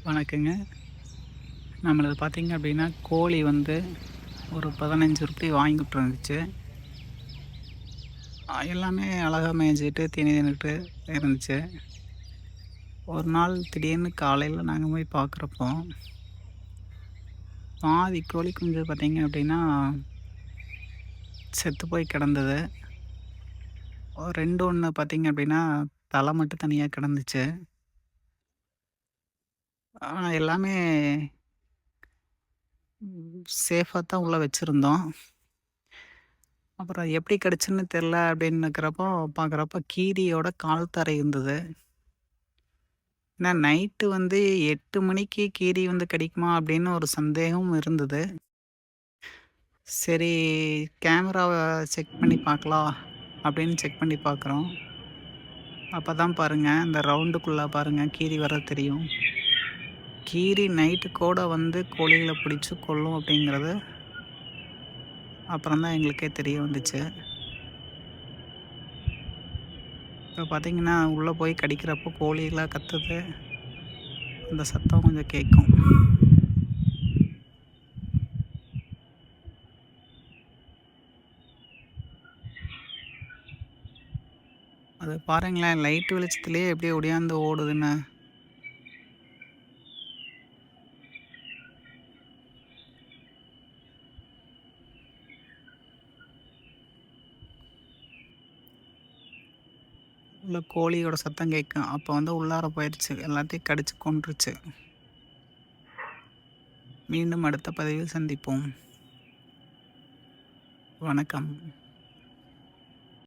வணக்கங்க. நம்மளது பார்த்தீங்க அப்படின்னா, கோழி வந்து ஒரு 15 உருப்படி வாங்கிட்டு வந்துச்சு. எல்லாமே அழகா மேய்ஞ்சுட்டு, தீனி தின்னுட்டு இருந்துச்சு. ஒரு நாள் திடீர்னு காலையில நாங்க போய் பார்க்குறப்போ, பாதி கோழி குஞ்சு பார்த்தீங்க அப்படின்னா, செத்து போய் கிடந்தது. ஒரு 2 1 பார்த்தீங்க அப்படின்னா, தலை மட்டும் தனியா கிடந்துச்சு. எல்லாமே சேஃபா தான் உள்ள வச்சிருந்தோம். அப்புறம் எப்படி கடிச்சுன்னு தெரில அப்படின்னுக்கிறப்போ பார்க்குறப்போ, கீரியோட கால் தரை இருந்தது. ஏன்னா நைட்டு வந்து 8 மணிக்கு கீரி வந்து கடிக்குமா அப்படின்னு ஒரு சந்தேகமும் இருந்தது. சரி, கேமராவ செக் பண்ணி பார்க்கலாம் அப்படின்னு செக் பண்ணி பார்க்குறோம். அப்பதான் பாருங்க, அந்த ரவுண்டுக்குள்ள பாருங்க கீரி வர்றது தெரியும். கீரி நைட்டு கூட வந்து கோழிகள பிடிச்சு கொல்லும் அப்படிங்கிறது அப்புறம் தான் எங்களுக்கே தெரிய வந்துச்சு. இப்ப பார்த்தீங்கன்னா, உள்ள போய் கடிக்கிறப்போ கோழிலாம் கத்துது. அந்த சத்தம் கொஞ்சம் கேட்கும். அது பாருங்களேன், லைட் வெளிச்சத்திலேயே எப்படி ஓடியாந்து ஓடுதுன்னு. உள்ள கோழியோட சத்தம் கேட்கும். அப்போ வந்து உள்ளார போயிருச்சு. எல்லாத்தையும் கடிச்சு கொன்றுச்சு. மீண்டும் அடுத்த பதிவில் சந்திப்போம். வணக்கம்.